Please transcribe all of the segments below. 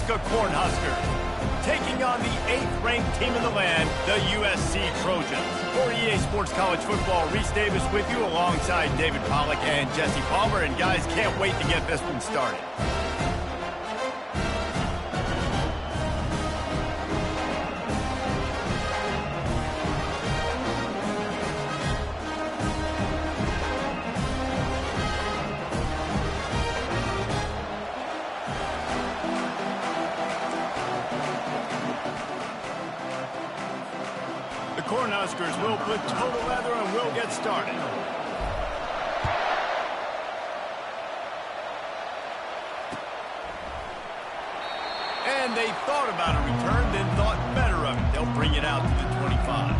Nebraska Cornhuskers, taking on the 8th-ranked team in the land, the USC Trojans. For EA Sports College Football, Reese Davis with you alongside David Pollack and Jesse Palmer. And guys, can't wait to get this one started. Cornhuskers will put total leather and will get started. And they thought about a return, then thought better of it. They'll bring it out to the 25.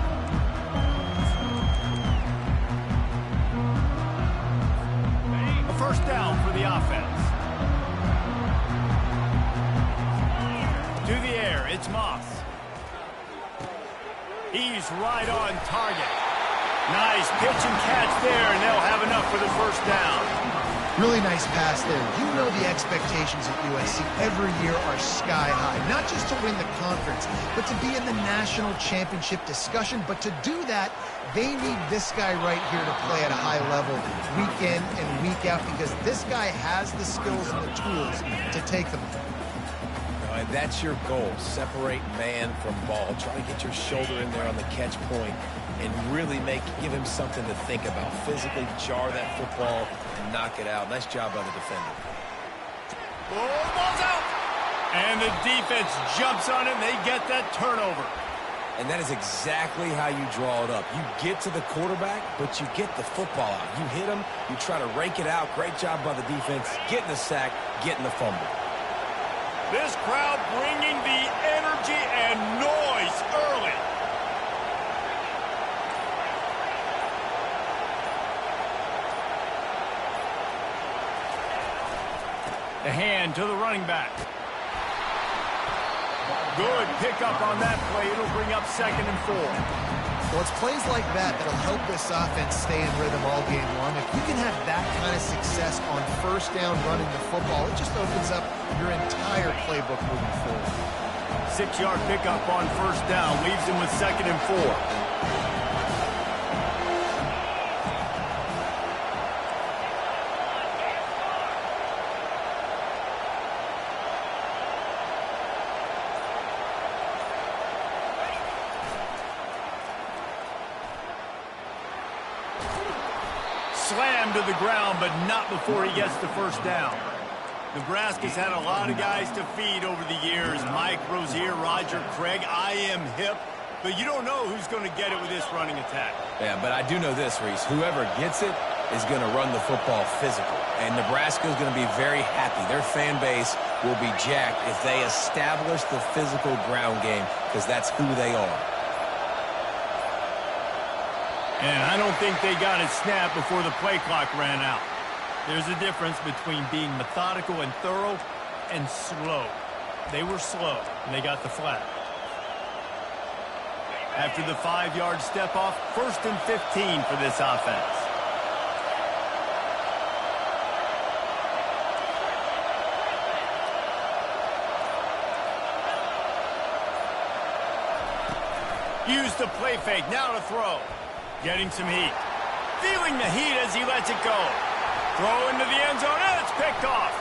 A first down for the offense. To the air, it's Moss. He's right on target. Nice pitch and catch there, and they'll have enough for the first down. Really nice pass there. You know the expectations at USC every year are sky high. Not just to win the conference, but to be in the national championship discussion. But to do that, they need this guy right here to play at a high level week in and week out, because this guy has the skills and the tools to take them. And that's your goal. Separate man from ball. Try to get your shoulder in there on the catch point and really give him something to think about. Physically jar that football and knock it out. Nice job by the defender. Oh, ball's out! And the defense jumps on it, and they get that turnover. And that is exactly how you draw it up. You get to the quarterback, but you get the football out. You hit him, you try to rake it out. Great job by the defense. Getting the sack, getting the fumble. This crowd bringing the energy and noise early. The hand to the running back. Good pickup on that play. It'll bring up 2nd and 4. Well, it's plays like that that'll help this offense stay in rhythm all game long. If you can have that kind of success on first down running the football, it just opens up your entire playbook moving forward. 6-yard pickup on first down leaves him with 2nd and 4. Slammed to the ground, but not before he gets the first down. Nebraska's had a lot of guys to feed over the years. Mike Rozier, Roger Craig. I am hip, but you don't know who's going to get it with this running attack. Yeah, but I do know this, Reese. Whoever gets it is going to run the football physical. And Nebraska's going to be very happy. Their fan base will be jacked if they establish the physical ground game, because that's who they are. And I don't think they got it snapped before the play clock ran out. There's a difference between being methodical and thorough and slow. They were slow, and they got the flag. After the 5-yard step off, 1st and 15 for this offense. Use the play fake, now to throw. Getting some heat. Feeling the heat as he lets it go. Throw into the end zone, and it's picked off.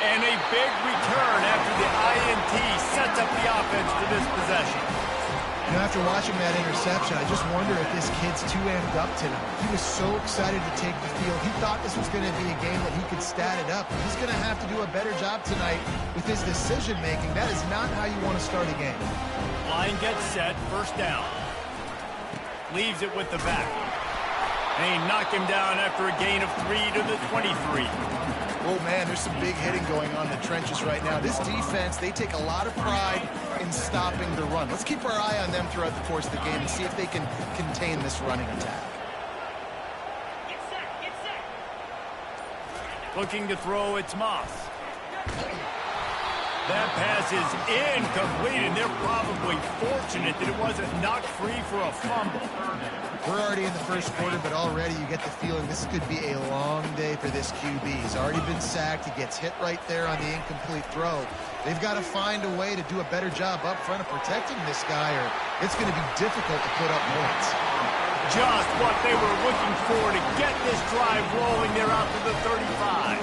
And a big return after the INT sets up the offense for this possession. You know, after watching that interception, I just wonder if this kid's too amped up tonight. He was so excited to take the field. He thought this was going to be a game that he could stat it up. He's going to have to do a better job tonight with his decision-making. That is not how you want to start a game. Line gets set, first down. Leaves it with the back. They knock him down after a gain of 3 to the 23. Oh, man, there's some big hitting going on in the trenches right now. This defense, they take a lot of pride in stopping the run. Let's keep our eye on them throughout the course of the game and see if they can contain this running attack. Get set. Looking to throw, it's Moss. That pass is incomplete, and they're probably fortunate that it wasn't knocked free for a fumble. We're already in the first quarter, but already you get the feeling this could be a long day for this QB. He's already been sacked. He gets hit right there on the incomplete throw. They've got to find a way to do a better job up front of protecting this guy, or it's going to be difficult to put up points. Just what they were looking for to get this drive rolling. They're out to the 35.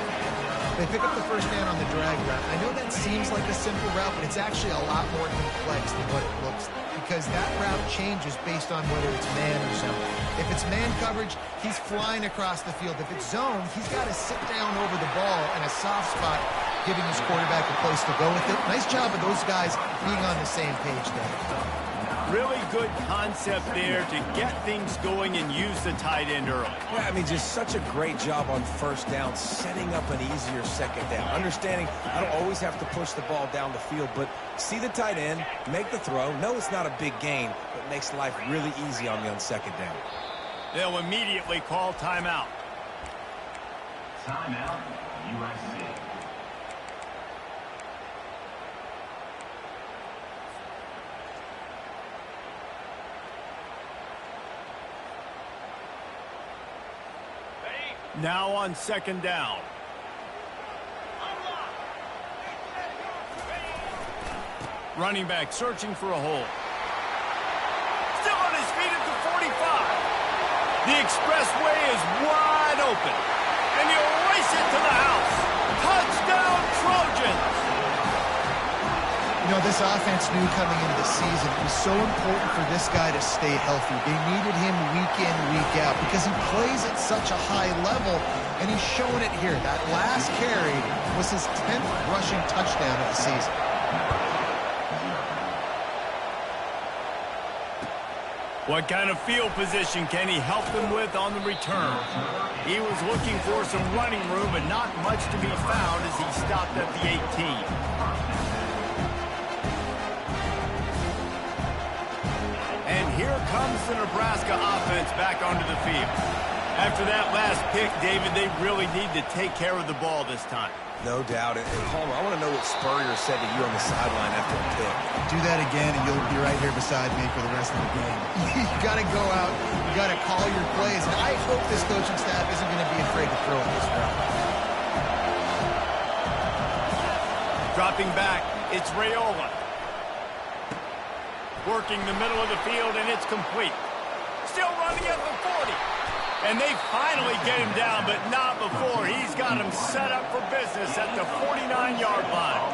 They pick up the first down on the drag route. I know that seems like a simple route, but it's actually a lot more complex than what it looks like, because that route changes based on whether it's man or zone. If it's man coverage, he's flying across the field. If it's zone, he's got to sit down over the ball in a soft spot, giving his quarterback a place to go with it. Nice job of those guys being on the same page there. Really good concept there to get things going and use the tight end early. Yeah, I mean, just such a great job on first down, setting up an easier second down. Understanding I don't always have to push the ball down the field, but see the tight end, make the throw. No, it's not a big gain, but makes life really easy on me on second down. They'll immediately call timeout. Timeout, USC. Now on second down. Running back searching for a hole. Still on his feet at the 45. The expressway is wide open. And he'll race it to the house. Touchdown, Trojans! You know, this offense knew coming into the season it was so important for this guy to stay healthy. They needed him week in, week out, because he plays at such a high level, and he's shown it here. That last carry was his 10th rushing touchdown of the season. What kind of field position can he help them with on the return? He was looking for some running room, but not much to be found as he stopped at the 18. And here comes the Nebraska offense back onto the field. After that last pick, David, they really need to take care of the ball this time. No doubt. And Palmer, I want to know what Spurrier said to you on the sideline after the pick. Do that again, and you'll be right here beside me for the rest of the game. You got to go out. You got to call your plays. And I hope this coaching staff isn't going to be afraid to throw it this route. Dropping back, it's Raiola. Working the middle of the field, and it's complete. Still running at the 40. And they finally get him down, but not before. He's got him set up for business at the 49-yard line.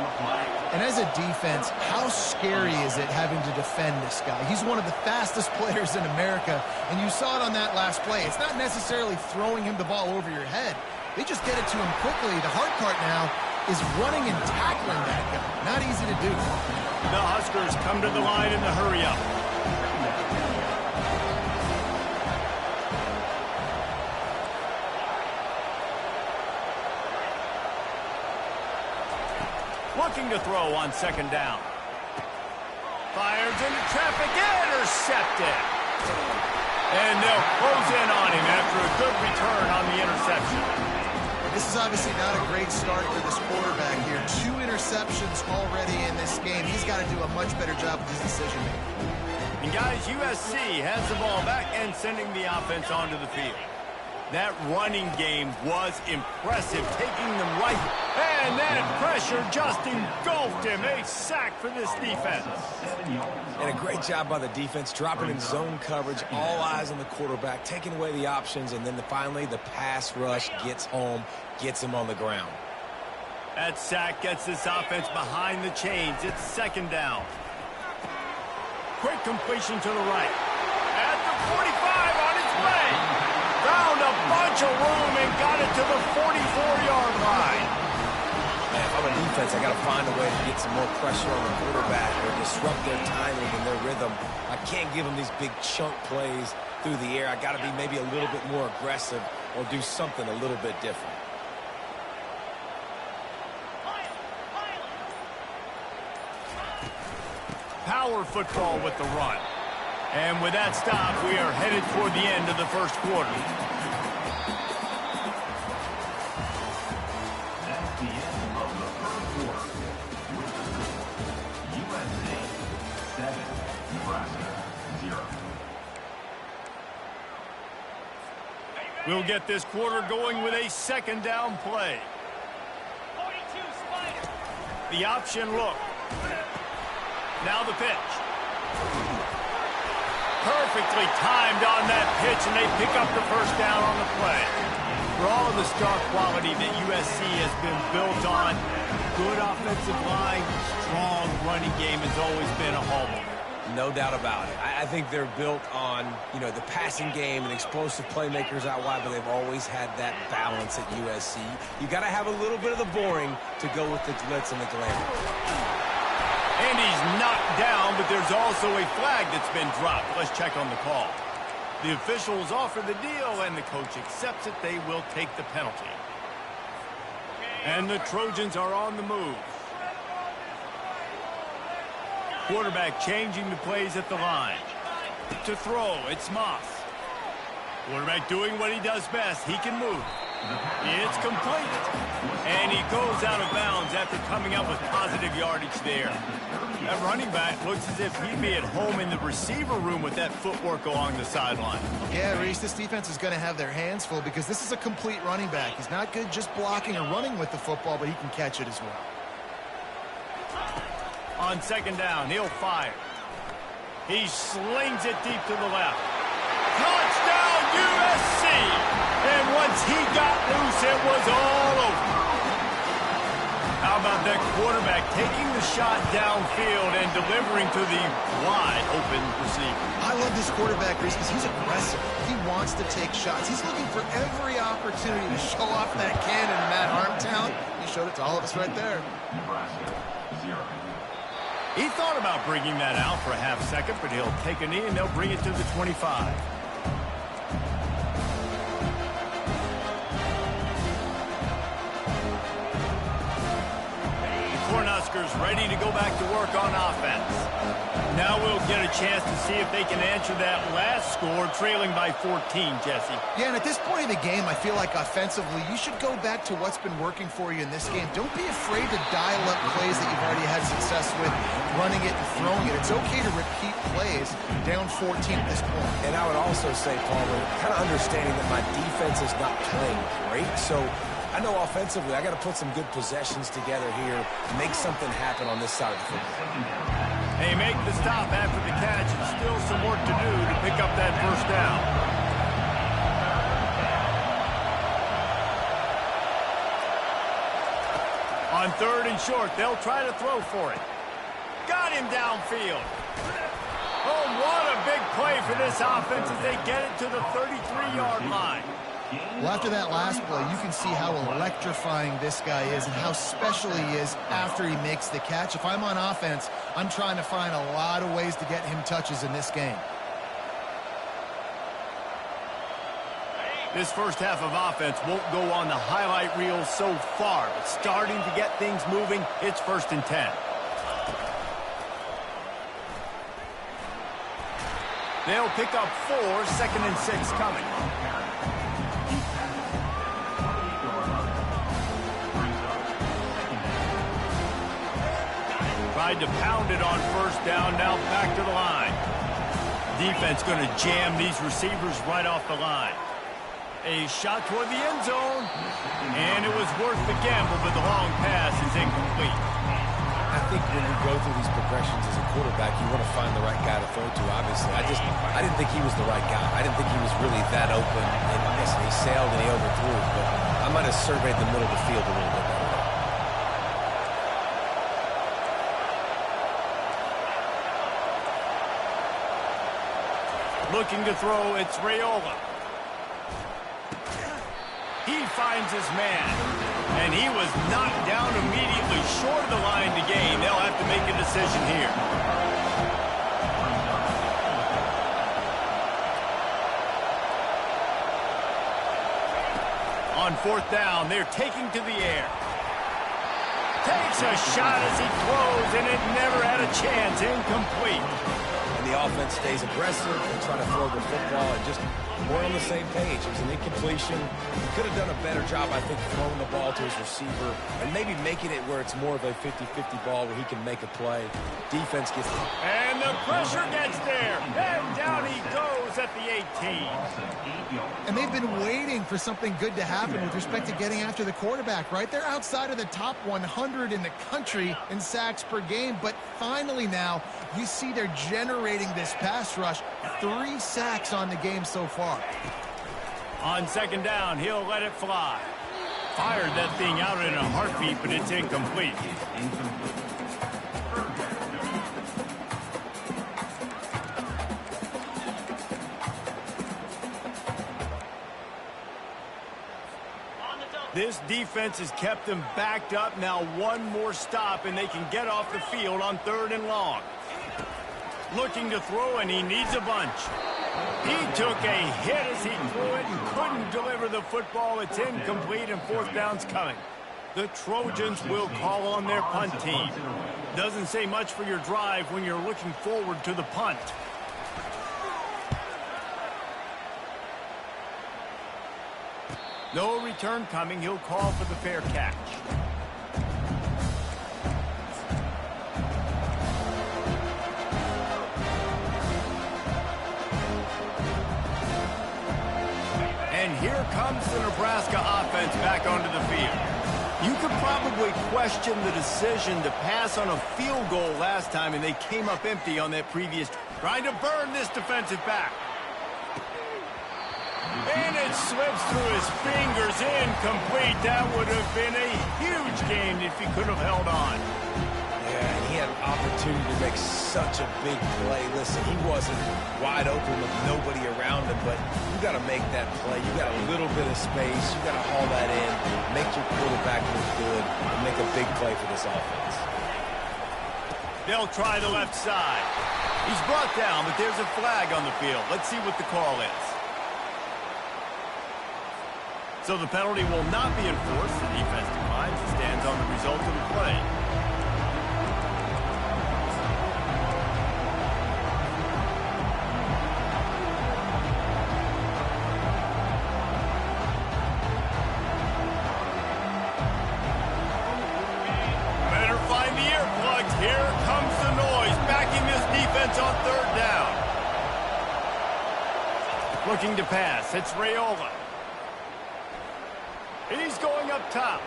And as a defense, how scary is it having to defend this guy? He's one of the fastest players in America, and you saw it on that last play. It's not necessarily throwing him the ball over your head. They just get it to him quickly. The hard part now is running and tackling that guy. Not easy to do. The Huskers come to the line in the hurry-up. Looking to throw on second down. Fires into traffic, intercepted. And they'll close in on him after a good return on the interception. This is obviously not a great start for this quarterback here. 2 interceptions already in this game. He's got to do a much better job with his decision-making. And guys, USC has the ball back and sending the offense onto the field. That running game was impressive, taking them right. And then pressure just engulfed him. A sack for this defense. And a great job by the defense, dropping in zone coverage, all eyes on the quarterback, taking away the options, and then finally the pass rush gets home, gets him on the ground. That sack gets this offense behind the chains. It's second down. Quick completion to the right. At the 45 on its way. Found a bunch of room and got it to the 44-yard line. Man, if I'm a defense, I got to find a way to get some more pressure on the quarterback or disrupt their timing and their rhythm. I can't give them these big chunk plays through the air. I got to be maybe a little bit more aggressive or do something a little bit different. Power football with the run. And with that stop, we are headed toward the end of the first quarter. That's the end of the first quarter. We'll get this quarter going with a second down play. The option look. Now the pitch. Perfectly timed on that pitch, and they pick up the first down on the play. For all of the star quality that USC has been built on, good offensive line, strong running game has always been a hallmark. No doubt about it. I think they're built on, the passing game and explosive playmakers out wide, but they've always had that balance at USC. You got to have a little bit of the boring to go with the glitz and the glamour. And he's knocked down, but there's also a flag that's been dropped. Let's check on the call. The officials offer the deal, and the coach accepts it. They will take the penalty. And the Trojans are on the move. Quarterback changing the plays at the line. To throw, it's Moss. Quarterback doing what he does best. He can move. It's complete. And he goes out of bounds after coming up with positive yardage there. That running back looks as if he'd be at home in the receiver room with that footwork along the sideline. Yeah, Reese, this defense is going to have their hands full because this is a complete running back. He's not good just blocking or running with the football, but he can catch it as well. On second down, he'll fire. He slings it deep to the left. Touchdown, USC! And once he got loose, it was all over. How about that quarterback taking the shot downfield and delivering to the wide open receiver? I love this quarterback, Reese, because he's aggressive. He wants to take shots. He's looking for every opportunity to show off that cannon, Matt Harmtown. He showed it to all of us right there. He thought about bringing that out for a half second, but he'll take a knee and they'll bring it to the 25. Cornhuskers ready to go back to work on offense. Now we'll get a chance to see if they can answer that last score, trailing by 14, Jesse. Yeah, and at this point of the game, I feel like offensively, you should go back to what's been working for you in this game. Don't be afraid to dial up plays that you've already had success with, running it and throwing it. It's okay to repeat plays down 14 at this point. And I would also say, Paul, kind of understanding that my defense is not playing great, so I know offensively I got to put some good possessions together here, make something happen on this side of the football. They make the stop after the catch, and still some work to do to pick up that first down. On third and short, they'll try to throw for it. Got him downfield. Oh, what a big play for this offense as they get it to the 33-yard line. Well, after that last play, you can see how electrifying this guy is and how special he is after he makes the catch. If I'm on offense, I'm trying to find a lot of ways to get him touches in this game. This first half of offense won't go on the highlight reel so far, but starting to get things moving, it's 1st and 10. They'll pick up 4, 2nd and 6 coming. Tried to pound it on first down, now back to the line. Defense going to jam these receivers right off the line. A shot toward the end zone, and it was worth the gamble, but the long pass is incomplete. I think when you go through these progressions as a quarterback, you want to find the right guy to throw to, obviously. I didn't think he was the right guy. I didn't think he was really that open. And listen, he sailed and he overthrew, but I might have surveyed the middle of the field a little bit better. Looking to throw, it's Raiola. He finds his man, and he was knocked down immediately short of the line to gain. They'll have to make a decision here. On 4th down, they're taking to the air. Takes a shot as he throws, and it never had a chance. Incomplete. The offense stays aggressive and try to throw the football and just more on the same page. It was an incompletion. He could have done a better job, I think, throwing the ball to his receiver and maybe making it where it's more of a 50-50 ball where he can make a play. Defense gets it. And the pressure gets there. And down he goes goes at the 18. And they've been waiting for something good to happen with respect to getting after the quarterback, right? They're outside of the top 100 in the country in sacks per game, but finally now you see they're generating this pass rush. 3 sacks on the game so far. On second down, he'll let it fly. Fired that thing out in a heartbeat, but it's incomplete. This defense has kept them backed up. Now one more stop, and they can get off the field on 3rd and long. Looking to throw, and he needs a bunch. He took a hit as he threw it and couldn't deliver the football. It's incomplete, and 4th down's coming. The Trojans will call on their punt team. Doesn't say much for your drive when you're looking forward to the punt. No return coming. He'll call for the fair catch. And here comes the Nebraska offense back onto the field. You could probably question the decision to pass on a field goal last time, and they came up empty on that previous. Trying to burn this defensive back. And it slips through his fingers, incomplete. That would have been a huge game if he could have held on. Yeah, and he had an opportunity to make such a big play. Listen, he wasn't wide open with nobody around him, but you got to make that play. You got a little bit of space. You got to haul that in, make your quarterback look good, and make a big play for this offense. They'll try the left side. He's brought down, but there's a flag on the field. Let's see what the call is. So the penalty will not be enforced. The defense declines and stands on the result of the play. Better find the earplugs. Here comes the noise, backing this defense on 3rd down. Looking to pass. It's Raiola. He's going up top.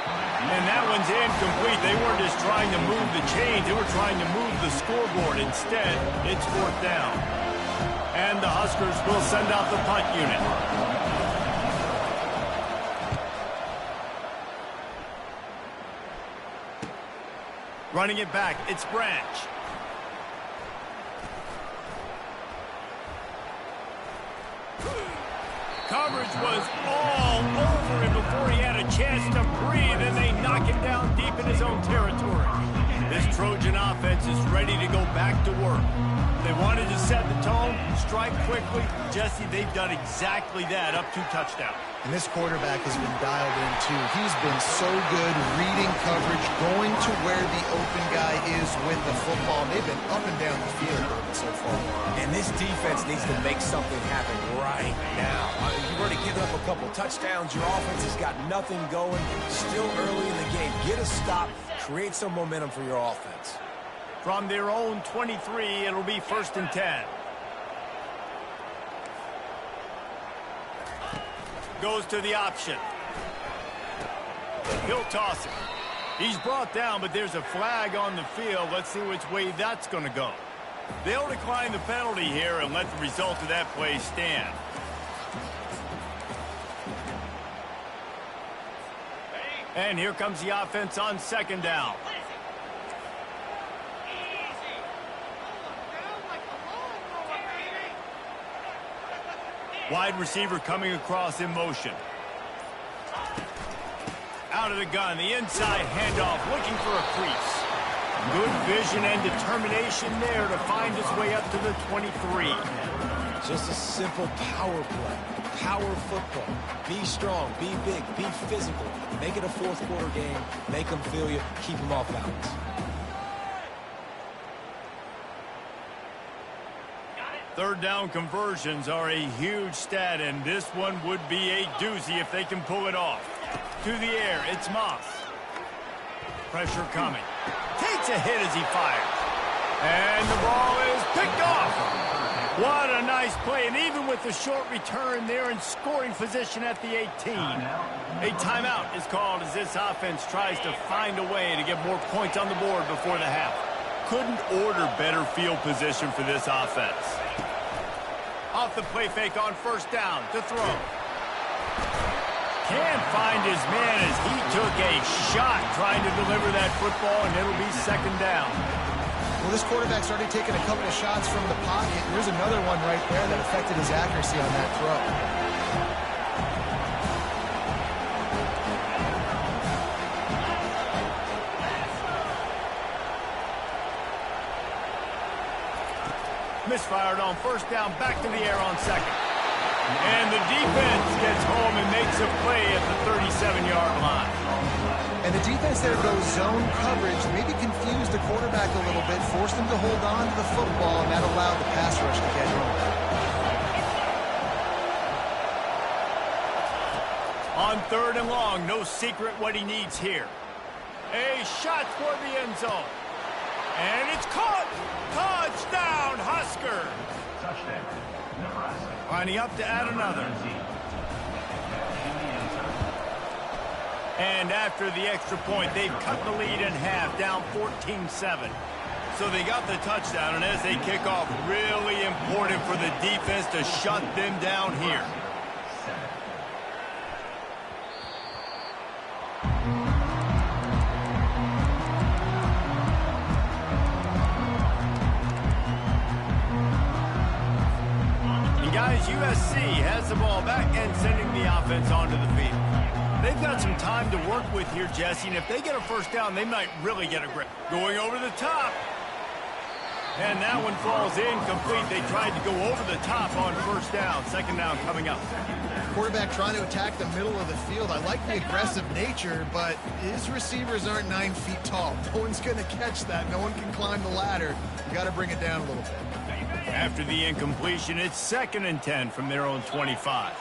And that one's incomplete. They weren't just trying to move the chains. They were trying to move the scoreboard. Instead, it's 4th down. And the Huskers will send out the punt unit. Running it back, it's Branch. Coverage was all over him before he had a chance to breathe, and they knock him down deep in his own territory. This Trojan offense is ready to go back to work. They wanted to set the tone, strike quickly. Jesse, they've done exactly that, up 2 touchdowns. And this quarterback has been dialed in, too. He's been so good reading coverage, going to where the open guy is with the football. They've been up and down the field so far. And this defense needs to make something happen right now. You've already given up a couple touchdowns. Your offense has got nothing going. Still early in the game. Get a stop. Create some momentum for your offense. From their own 23, it'll be 1st and 10. Goes to the option. He'll toss it. He's brought down, but there's a flag on the field. Let's see which way that's going to go. They'll decline the penalty here and let the result of that play stand. And here comes the offense on 2nd down. Wide receiver coming across in motion. Out of the gun, the inside handoff, looking for a crease. Good vision and determination there to find his way up to the 23. Just a simple power play. Power football. Be strong, be big, be physical. Make it a 4th quarter game. Make them feel you. Keep them off balance. Third down conversions are a huge stat, and this one would be a doozy if they can pull it off. To the air, it's Moss. Pressure coming. Takes a hit as he fires. And the ball is picked off. What a nice play, and even with the short return, they're in scoring position at the 18. A timeout is called as this offense tries to find a way to get more points on the board before the half. Couldn't order better field position for this offense. Off the play fake on first down to throw. Can't find his man as he took a shot trying to deliver that football, and it'll be second down. Well, this quarterback's already taken a couple of shots from the pocket. There's another one right there that affected his accuracy on that throw. Misfired on first down, back to the air on second. And the defense gets home and makes a play at the 37-yard line. And the defense there goes zone coverage, maybe confused the quarterback a little bit, forced him to hold on to the football, and that allowed the pass rush to get home. On third and long, no secret what he needs here. A shot for the end zone. And it's caught. Touchdown, Husker. Lining up to add another. And after the extra point, they've cut the lead in half, down 14-7. So they got the touchdown, and as they kick off, really important for the defense to shut them down here. Guys, USC has the ball back and sending the offense onto the field. They've got some time to work with here, Jesse, and if they get a first down, they might really get a grip. Going over the top. And that one falls incomplete. They tried to go over the top on first down. Second down coming up. Quarterback trying to attack the middle of the field. I like the aggressive nature, but his receivers aren't 9 feet tall. No one's going to catch that. No one can climb the ladder. You got to bring it down a little bit. After the incompletion, it's 2nd and 10 from their own 25.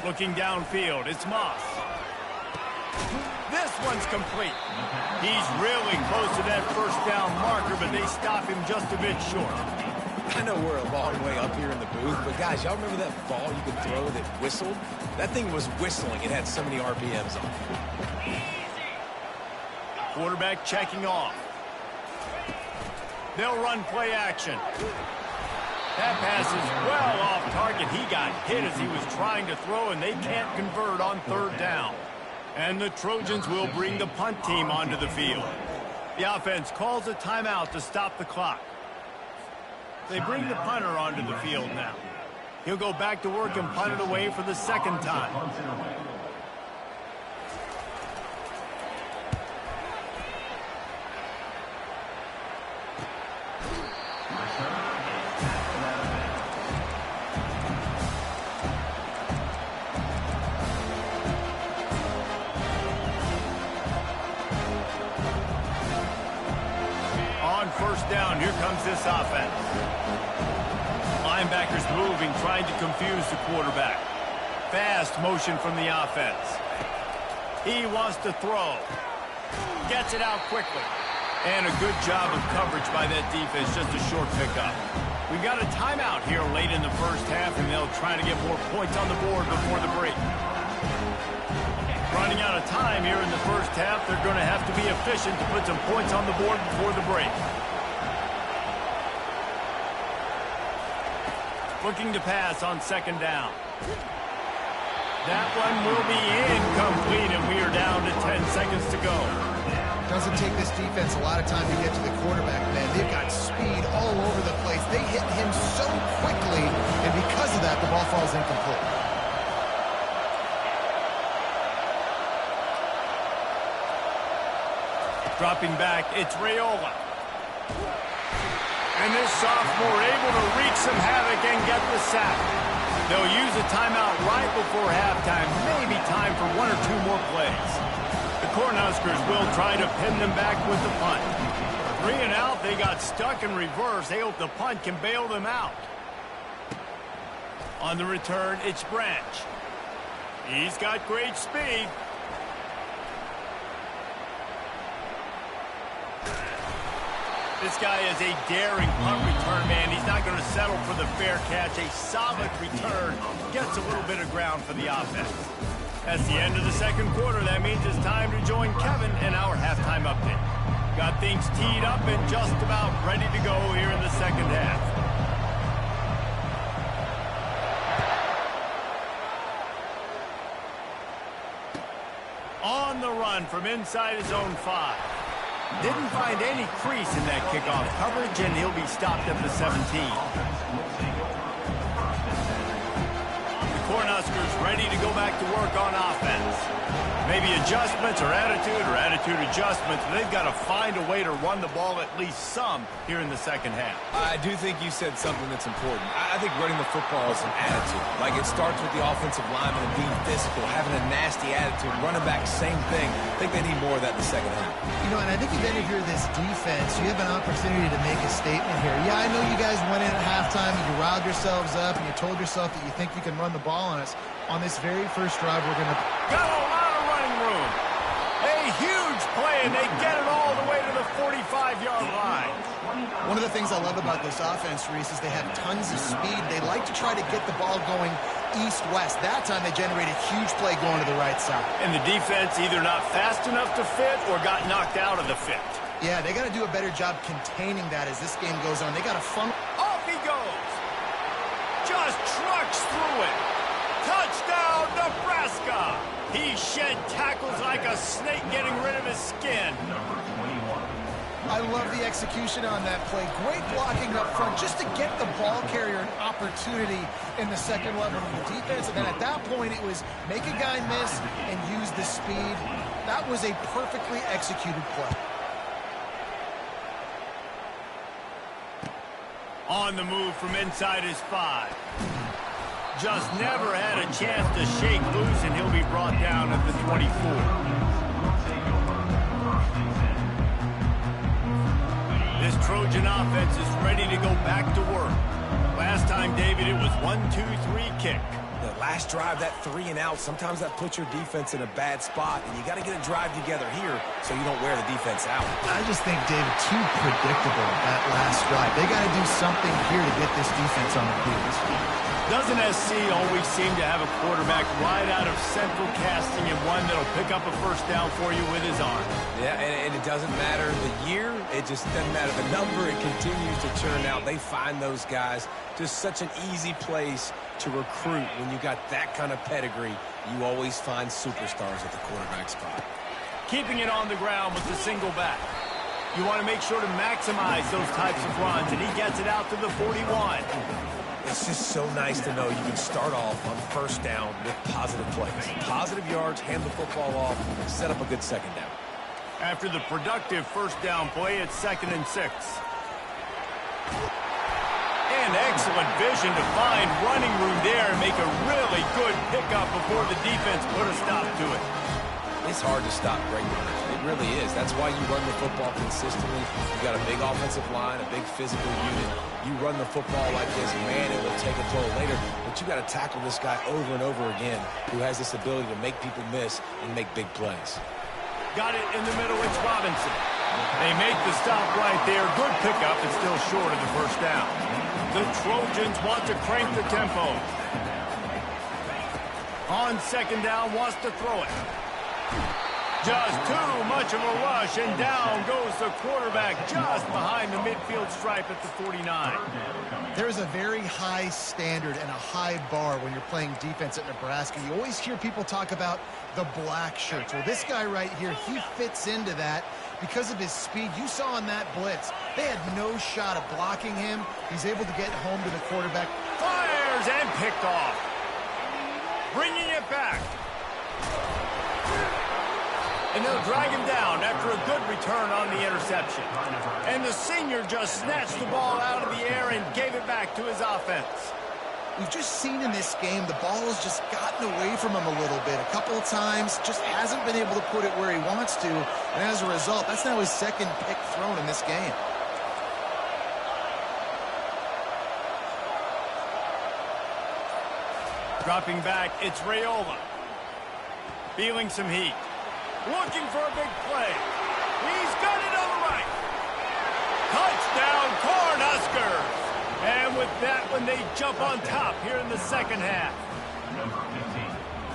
Looking downfield, it's Moss. This one's complete. He's really close to that first down marker, but they stop him just a bit short. I know we're a long way up here in the booth, but guys, y'all remember that ball you could throw that whistled? That thing was whistling. It had so many RPMs on it. Quarterback checking off. They'll run play action. That pass is well off target. He got hit as he was trying to throw, and they can't convert on third down. And the Trojans will bring the punt team onto the field. The offense calls a timeout to stop the clock. They bring the punter onto the field now. He'll go back to work and punt it away for the second time. First down, here comes this offense. Linebackers moving, trying to confuse the quarterback. Fast motion from the offense. He wants to throw. Gets it out quickly. And a good job of coverage by that defense, just a short pickup. We've got a timeout here late in the first half, and they'll try to get more points on the board before the break. Running out of time here in the first half, they're going to have to be efficient to put some points on the board before the break. Looking to pass on second down. That one will be incomplete, and we are down to 10 seconds to go. Doesn't take this defense a lot of time to get to the quarterback, man. They've got speed all over the place. They hit him so quickly, and because of that, the ball falls incomplete. Dropping back, it's Raiola. And this sophomore able to wreak some havoc and get the sack. They'll use a timeout right before halftime. Maybe time for one or two more plays. The Cornhuskers will try to pin them back with the punt. 3 and out, they got stuck in reverse. They hope the punt can bail them out. On the return, it's Branch. He's got great speed. This guy is a daring punt return man. He's not going to settle for the fair catch. A solid return gets a little bit of ground for the offense. That's the end of the second quarter. That means it's time to join Kevin in our halftime update. Got things teed up and just about ready to go here in the second half. On the run from inside his own 5. Didn't find any crease in that kickoff coverage, and he'll be stopped at the 17. The Cornhuskers ready to go back to work on offense. Maybe adjustments or attitude adjustments. They've got to find a way to run the ball at least some here in the second half. I do think you said something that's important. I think running the football is an attitude. Like, it starts with the offensive lineman and being physical, having a nasty attitude. Running back, same thing. I think they need more of that in the second half. You know, and I think if you're this defense, you have an opportunity to make a statement here. Yeah, I know you guys went in at halftime and you riled yourselves up and you told yourself that you think you can run the ball on us. On this very first drive, we're going to... Got a lot of running room. A huge play, and they get it all the way to the 45-yard line. One of the things I love about this offense, Reese, is they have tons of speed. They like to try to get the ball going east-west. That time they generated a huge play going to the right side. And the defense either not fast enough to fit or got knocked out of the fit. Yeah, they got to do a better job containing that as this game goes on. They got to funnel. Off he goes. Just trucks through it. Touchdown, Nebraska! He shed tackles like a snake getting rid of his skin. I love the execution on that play. Great blocking up front just to get the ball carrier an opportunity in the second level of the defense. And then at that point, it was make a guy miss and use the speed. That was a perfectly executed play. On the move from inside his 5. Just never had a chance to shake loose, and he'll be brought down at the 24. This Trojan offense is ready to go back to work. Last time, David, it was 1-2-3 kick. The last drive, that 3 and out, sometimes that puts your defense in a bad spot, and you got to get a drive together here so you don't wear the defense out. I just think, David, too predictable that last drive. They got to do something here to get this defense on their heels. Doesn't SC always seem to have a quarterback right out of central casting and one that'll pick up a first down for you with his arm? Yeah, and it doesn't matter the year. It just doesn't matter the number. It continues to churn out. They find those guys. Just such an easy place to recruit. When you got that kind of pedigree, you always find superstars at the quarterback spot. Keeping it on the ground with the single back. You want to make sure to maximize those types of runs, and he gets it out to the 41. It's just so nice to know you can start off on first down with positive plays. Positive yards, hand the football off, set up a good second down. After the productive first down play, it's 2nd and 6. And excellent vision to find running room there and make a really good pickup before the defense put a stop to it. It's hard to stop great runners. It really is. That's why you run the football consistently. You got a big offensive line, a big physical unit. You run the football like this, man, it will take a toll later. But you got to tackle this guy over and over again who has this ability to make people miss and make big plays. Got it in the middle. It's Robinson. They make the stop right there. Good pickup. It's still short of the first down. The Trojans want to crank the tempo. On second down, wants to throw it. Just too much of a rush, and down goes the quarterback just behind the midfield stripe at the 49. There's a very high standard and a high bar when you're playing defense at Nebraska. You always hear people talk about the black shirts. Well, this guy right here, he fits into that because of his speed. You saw in that blitz, they had no shot of blocking him. He's able to get home to the quarterback. Fires and picked off. Bringing it back. And they'll drag him down after a good return on the interception. And the senior just snatched the ball out of the air and gave it back to his offense. We've just seen in this game the ball has just gotten away from him a little bit. A couple of times, just hasn't been able to put it where he wants to. And as a result, that's now his second pick thrown in this game. Dropping back, it's Raiola. Feeling some heat. Looking for a big play. He's got it on the right. Touchdown, Cornhuskers! And with that one, they jump on top here in the second half.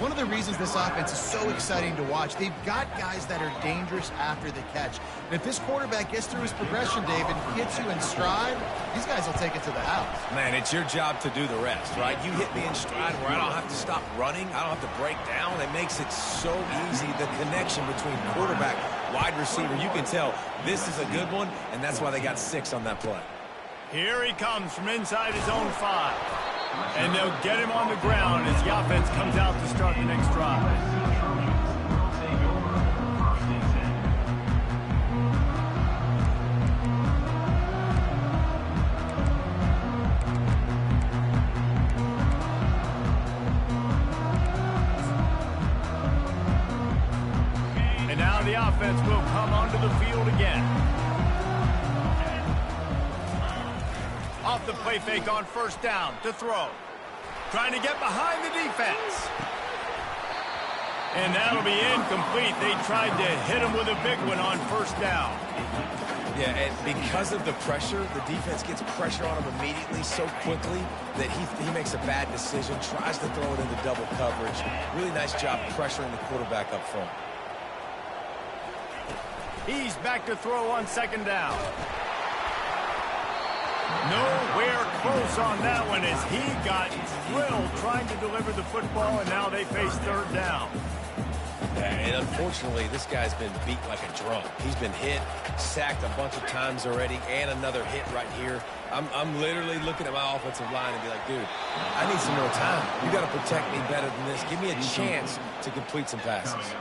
One of the reasons this offense is so exciting to watch, they've got guys that are dangerous after the catch. And if this quarterback gets through his progression, David, gets you in stride, these guys will take it to the house. Man, it's your job to do the rest, right? You hit me in stride where I don't have to stop running. I don't have to break down. It makes it so easy. The connection between quarterback, wide receiver, you can tell this is a good one, and that's why they got 6 on that play. Here he comes from inside his own 5. And they'll get him on the ground as the offense comes out to start the next drive. And now the offense will come onto the field again. Off the play fake on first down to throw. Trying to get behind the defense. And that'll be incomplete. They tried to hit him with a big one on first down. Yeah, and because of the pressure, the defense gets pressure on him immediately so quickly that he makes a bad decision, tries to throw it into double coverage. Really nice job pressuring the quarterback up front. He's back to throw on second down. Nowhere close on that one as he got drilled trying to deliver the football, and now they face third down. And unfortunately, this guy's been beat like a drum. He's been hit, sacked a bunch of times already, and another hit right here. I'm literally looking at my offensive line and be like, dude, I need some more time. You got to protect me better than this. Give me a chance to complete some passes.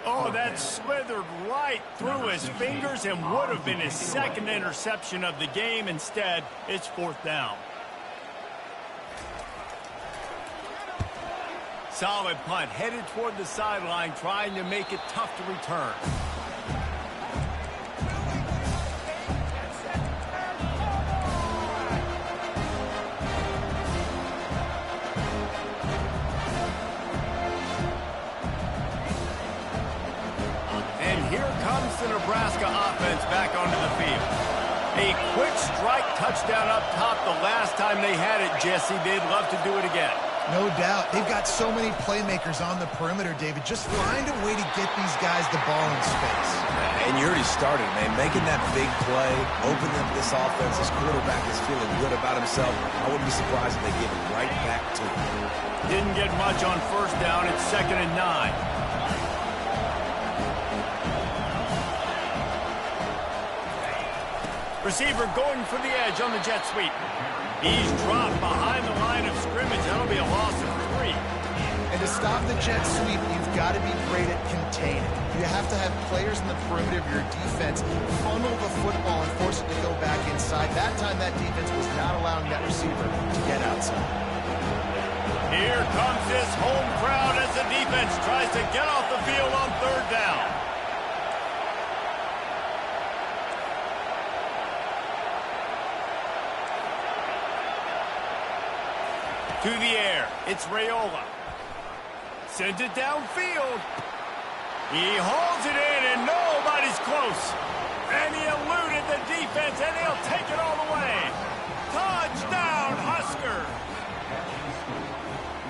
Oh, that slithered right through his fingers and would have been his second interception of the game. Instead, it's fourth down. Solid punt, headed toward the sideline, trying to make it tough to return. The Nebraska offense back onto the field. A quick strike touchdown up top the last time they had it, Jesse. They'd love to do it again. No doubt. They've got so many playmakers on the perimeter, David. Just find a way to get these guys the ball in space. And you already started, man. Making that big play, opening up this offense. This quarterback is feeling good about himself. I wouldn't be surprised if they give it right back to him. Didn't get much on first down. It's 2nd and 9. Receiver going for the edge on the jet sweep. He's dropped behind the line of scrimmage. That'll be a loss of 3. And to stop the jet sweep, you've got to be great at containing. You have to have players in the perimeter of your defense funnel the football and force it to go back inside. That time, that defense was not allowing that receiver to get outside. Here comes this home crowd as the defense tries to get off the field on third down. To the air, it's Raiola. Sends it downfield. He holds it in, and nobody's close. And he eluded the defense, and he'll take it all the way. Touchdown, Husker!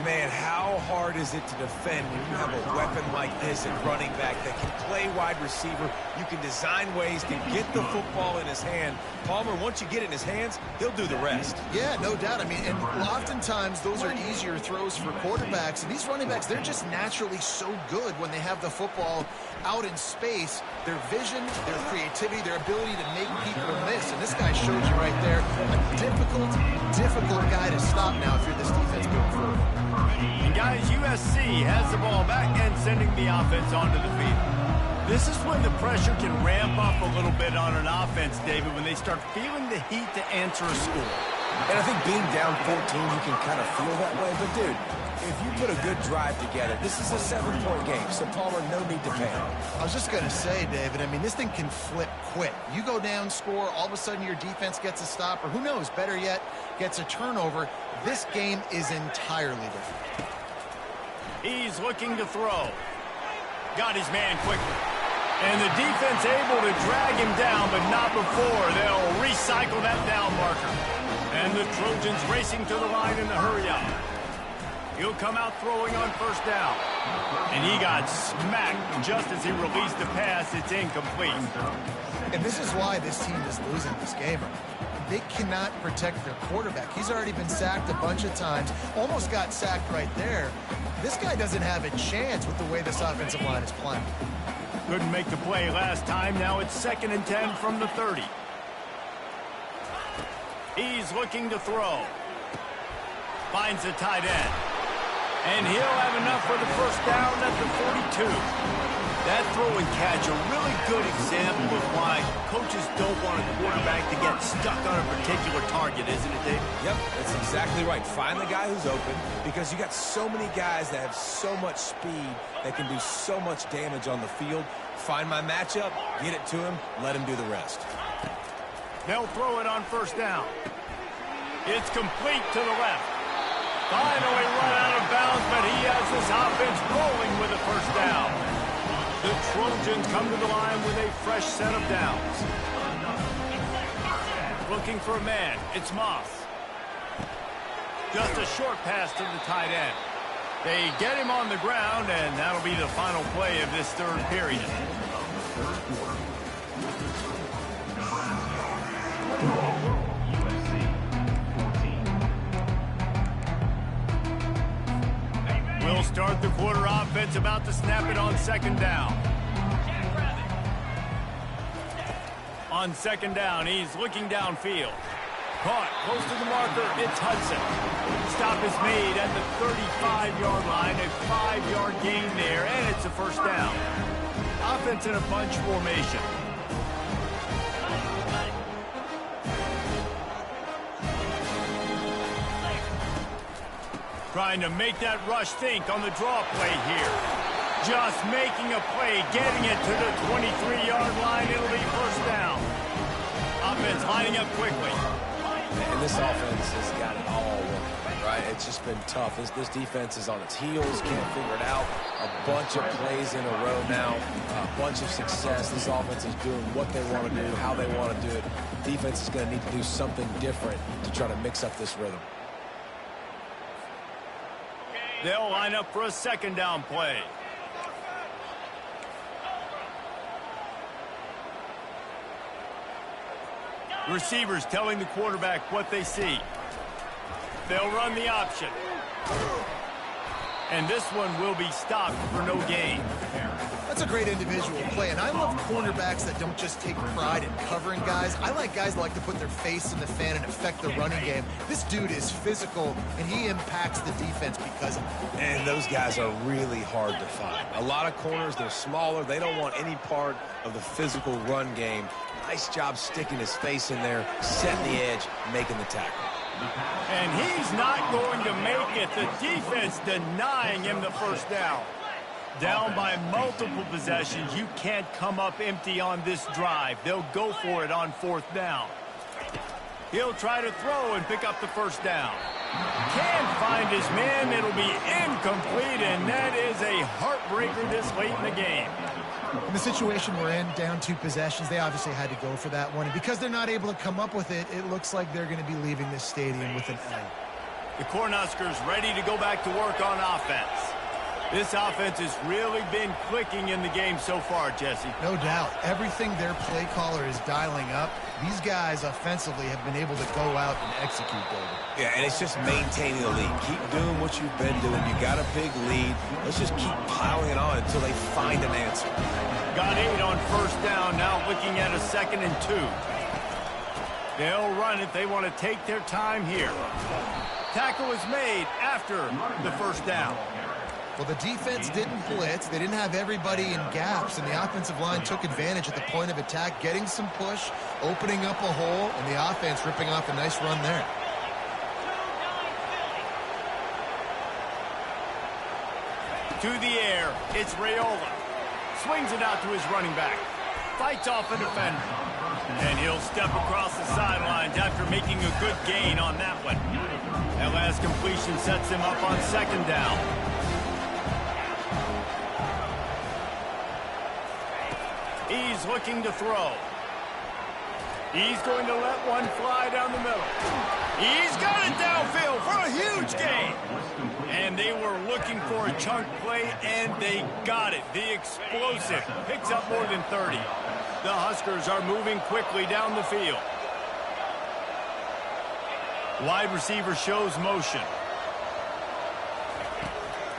Man, how hard is it to defend when you have a weapon like this at running back that can play wide receiver? You can design ways to get the football in his hand. Palmer, once you get it in his hands, he'll do the rest. Yeah, no doubt. I mean, and oftentimes those are easier throws for quarterbacks. And these running backs, they're just naturally so good when they have the football out in space. Their vision, their creativity, their ability to make people miss. And this guy showed you right there a difficult guy to stop now if you're this defense going forward. And guys, USC has the ball back and sending the offense onto the field. This is when the pressure can ramp up a little bit on an offense, David, when they start feeling the heat to answer a score. And I think being down 14, you can kind of feel that way. But, dude, if you put a good drive together, this is a 7-point game, so Palmer, no need to panic. I was just going to say, David, I mean, this thing can flip quick. You go down, score, all of a sudden your defense gets a stop, or who knows, better yet, gets a turnover. This game is entirely different. He's looking to throw. Got his man quickly. And the defense able to drag him down, but not before. They'll recycle that down marker. And the Trojans racing to the line in the hurry-up. He'll come out throwing on first down. And he got smacked just as he released the pass. It's incomplete. And this is why this team is losing this game. They cannot protect their quarterback. He's already been sacked a bunch of times. Almost got sacked right there. This guy doesn't have a chance with the way this offensive line is playing. Couldn't make the play last time. Now it's 2nd and 10 from the 30. He's looking to throw. Finds the tight end. And he'll have enough for the first down at the 42. That throw and catch, a really good example of why coaches don't want a quarterback to get stuck on a particular target, isn't it, Dave? Yep, that's exactly right. Find the guy who's open, because you got so many guys that have so much speed that can do so much damage on the field. Find my matchup, get it to him, let him do the rest. They'll throw it on first down. It's complete to the left. Finally run out of bounds, but he has this offense rolling with a first down. The Trojans come to the line with a fresh set of downs. Looking for a man. It's Moss. Just a short pass to the tight end. They get him on the ground, and that'll be the final play of this third period. We'll start the quarter offense, about to snap it on 2nd down. On 2nd down, he's looking downfield. Caught close to the marker, it's Hudson. Stop is made at the 35-yard line, a 5-yard gain there, and it's a first down. Offense in a bunch formation. Trying to make that rush think on the draw play here. Just making a play, getting it to the 23-yard line. It'll be first down. Offense lining up quickly. And this offense has got it all working, right? It's just been tough. This defense is on its heels, can't figure it out. A bunch of plays in a row now, a bunch of success. This offense is doing what they want to do, how they want to do it. Defense is going to need to do something different to try to mix up this rhythm. They'll line up for a 2nd down play. Receivers telling the quarterback what they see. They'll run the option. And this one will be stopped for no gain. That's a great individual play, and I love cornerbacks that don't just take pride in covering guys. I like guys that like to put their face in the fan and affect the running game. This dude is physical, and he impacts the defense because of it. And those guys are really hard to find. A lot of corners, they're smaller. They don't want any part of the physical run game. Nice job sticking his face in there, setting the edge, making the tackle. And he's not going to make it. The defense denying him the first down. Down by multiple possessions. You can't come up empty on this drive. They'll go for it on 4th down. He'll try to throw and pick up the first down. Can't find his man. It'll be incomplete, and that is a heartbreaker this late in the game. In the situation we're in, down 2 possessions, they obviously had to go for that one. And because they're not able to come up with it, it looks like they're going to be leaving this stadium with an L. The Cornhuskers ready to go back to work on offense. This offense has really been clicking in the game so far, Jesse. No doubt. Everything their play caller is dialing up, these guys offensively have been able to go out and execute, David. Yeah, and it's just maintaining the lead. Keep doing what you've been doing. You got a big lead. Let's just keep piling it on until they find an answer. Got 8 on first down, now looking at a 2nd and 2. They'll run it. They want to take their time here. Tackle is made after the first down. Well, the defense didn't blitz. They didn't have everybody in gaps, and the offensive line took advantage at the point of attack, getting some push, opening up a hole, and the offense ripping off a nice run there. To the air, it's Raiola. Swings it out to his running back. Fights off a defender. And he'll step across the sidelines after making a good gain on that one. That last completion sets him up on 2nd down. He's looking to throw. He's going to let one fly down the middle. He's got it downfield for a huge gain. And they were looking for a chunk play, and they got it. The explosive picks up more than 30. The Huskers are moving quickly down the field. Wide receiver shows motion.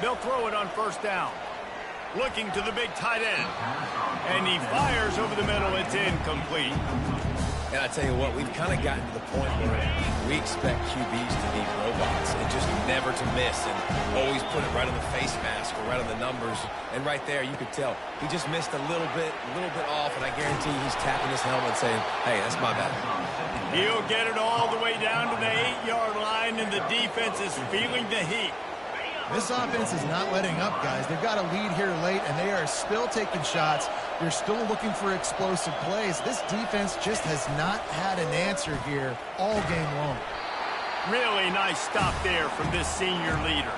They'll throw it on first down. Looking to the big tight end. And he fires over the middle. It's incomplete. And I tell you what, we've kind of gotten to the point where we expect QBs to be robots and just never to miss and always put it right on the face mask or right on the numbers. And right there, you could tell he just missed a little bit off, and I guarantee he's tapping his helmet saying, hey, that's my bad. He'll get it all the way down to the 8-yard line, and the defense is feeling the heat. This offense is not letting up, guys. They've got a lead here late, and they are still taking shots. They're still looking for explosive plays. This defense just has not had an answer here all game long. Really nice stop there from this senior leader.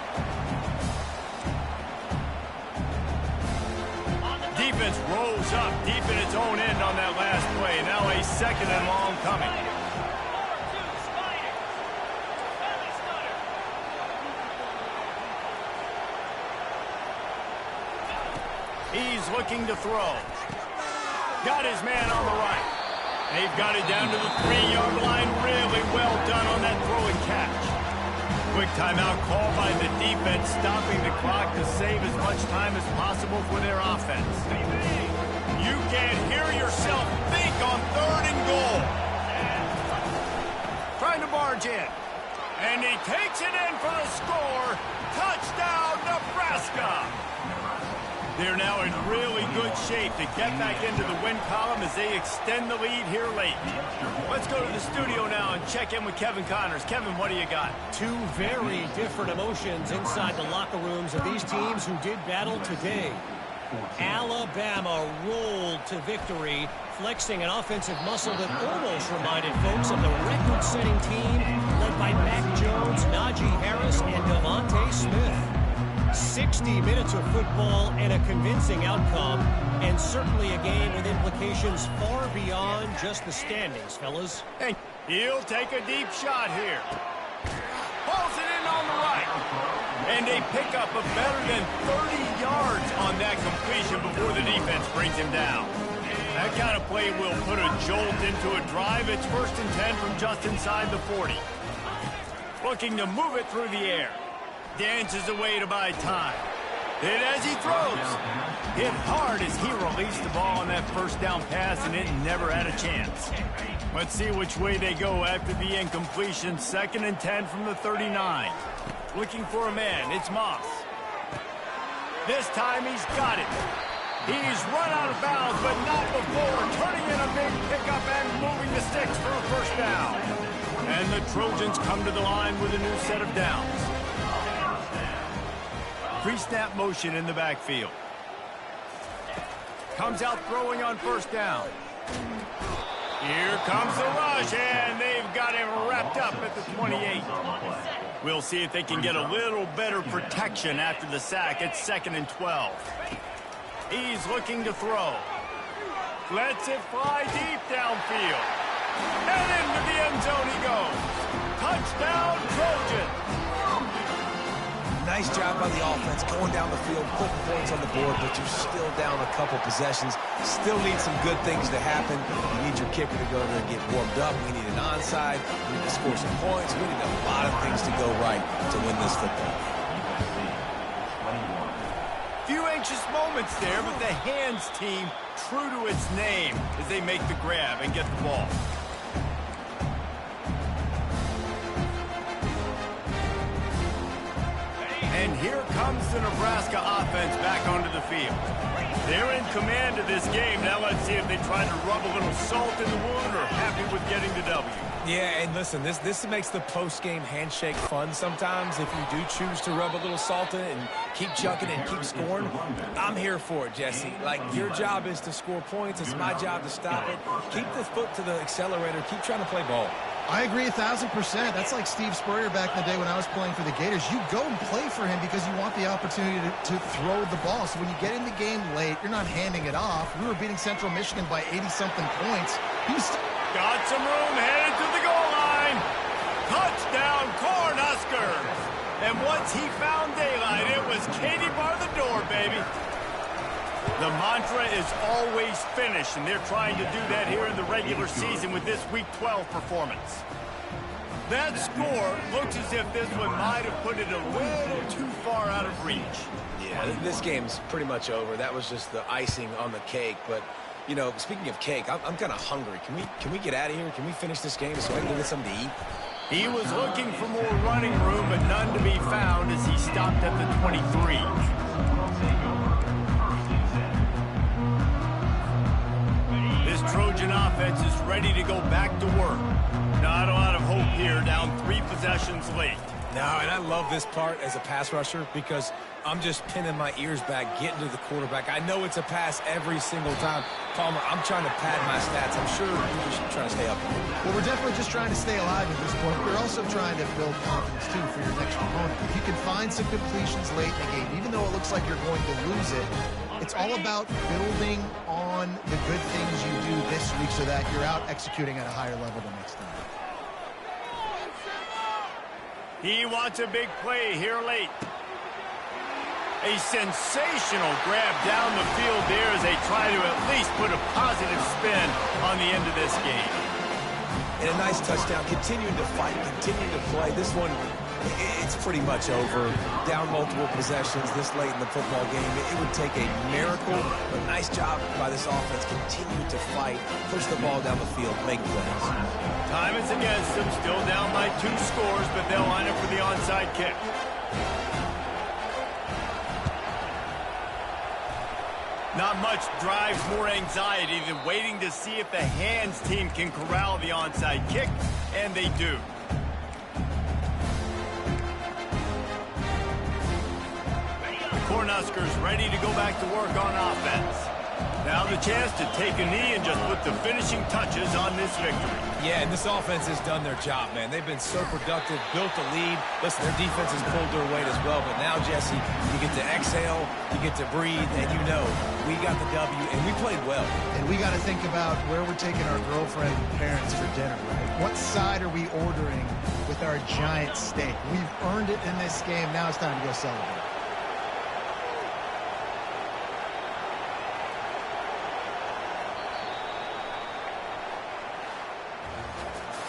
Defense rolls up deep in its own end on that last play. Now a second and long coming. He's looking to throw. Got his man on the right. They've got it down to the 3-yard line. Really well done on that throw and catch. Quick timeout call by the defense, stopping the clock to save as much time as possible for their offense. You can't hear yourself think on 3rd and goal. Trying to barge in. And he takes it in for the score. Touchdown, Nebraska. They're now in really good shape to get back into the win column as they extend the lead here late. Let's go to the studio now and check in with Kevin Connors. Kevin, what do you got? Two very different emotions inside the locker rooms of these teams who did battle today. Alabama rolled to victory, flexing an offensive muscle that almost reminded folks of the record-setting team led by Mac Jones, Najee Harris, and Devontae Smith. 60 minutes of football and a convincing outcome, and certainly a game with implications far beyond just the standings, fellas. Hey, he'll take a deep shot here. Pulls it in on the right. And they pick up a better than 30 yards on that completion before the defense brings him down. That kind of play will put a jolt into a drive. It's 1st and 10 from just inside the 40. Looking to move it through the air. Dances away to buy time. And as he throws, hit hard as he released the ball on that first down pass, and it never had a chance. Let's see which way they go after the incompletion. 2nd and 10 from the 39. Looking for a man. It's Moss. This time he's got it. He's run out of bounds, but not before turning in a big pickup and moving the sticks for a first down. And the Trojans come to the line with a new set of downs. Pre-snap motion in the backfield. Comes out throwing on first down. Here comes the rush, and they've got him wrapped up at the 28. We'll see if they can get a little better protection after the sack. It's 2nd and 12. He's looking to throw. Lets it fly deep downfield. And into the end zone he goes. Touchdown, Trojans. Nice job by the offense going down the field, putting points on the board, but you're still down a couple possessions. Still need some good things to happen. You need your kicker to go there and get warmed up. We need an onside. We need to score some points. We need a lot of things to go right to win this football game. Few anxious moments there, but the hands team true to its name as they make the grab and get the ball. And here comes the Nebraska offense back onto the field. They're in command of this game. Now let's see if they try to rub a little salt in the wound or happy with getting the W. Yeah, and listen, this makes the post-game handshake fun sometimes if you do choose to rub a little salt in it and keep chucking and keep scoring. I'm here for it, Jesse. Like, your job is to score points. It's my job to stop it. Keep the foot to the accelerator. Keep trying to play ball. I agree 1,000%. That's like Steve Spurrier back in the day when I was playing for the Gators. You go and play for him because you want the opportunity to throw the ball. So when you get in the game late, you're not handing it off. We were beating Central Michigan by 80-something points. He was got some room, headed to the goal line. Touchdown, Cornhuskers. And once he found daylight, it was Katie bar the door, baby. The mantra is always finish, and they're trying to do that here in the regular season with this Week 12 performance. That score looks as if this one might have put it a little too far out of reach. Yeah, this game's pretty much over. That was just the icing on the cake. But, you know, speaking of cake, I'm kind of hungry. Can we get out of here? Can we finish this game so I can get something to eat? He was looking for more running room, but none to be found as he stopped at the 23. This Trojan offense is ready to go back to work. Not a lot of hope here, down 3 possessions late. No, and I love this part as a pass rusher because I'm just pinning my ears back, getting to the quarterback. I know it's a pass every single time. Palmer, I'm trying to pad my stats. I'm sure you're just trying to stay up. Well, we're definitely just trying to stay alive at this point. We're also trying to build confidence, too, for your next opponent. If you can find some completions late in the game, even though it looks like you're going to lose it, it's all about building on the good things you do this week so that you're out executing at a higher level the next time. He wants a big play here late. A sensational grab down the field there as they try to at least put a positive spin on the end of this game. And a nice touchdown. Continuing to fight, continuing to play. This one, it's pretty much over. Down multiple possessions this late in the football game. It would take a miracle, but nice job by this offense. Continue to fight, push the ball down the field, make plays. Time is against them. Still down by 2 scores, but they'll line up for the onside kick. Not much drives more anxiety than waiting to see if the hands team can corral the onside kick, and they do. The Cornhuskers ready to go back to work on offense. Now the chance to take a knee and just put the finishing touches on this victory. Yeah, and this offense has done their job, man. They've been so productive, built a lead. Listen, their defense has pulled their weight as well. But now, Jesse, you get to exhale, you get to breathe, and you know we got the W, and we played well. And we got to think about where we're taking our girlfriend and parents for dinner, right? What side are we ordering with our giant steak? We've earned it in this game. Now it's time to go celebrate.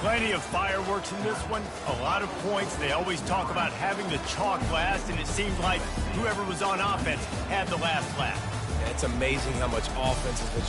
Plenty of fireworks in this one, a lot of points. They always talk about having the chalk last, and it seemed like whoever was on offense had the last laugh. Yeah, it's amazing how much offense has been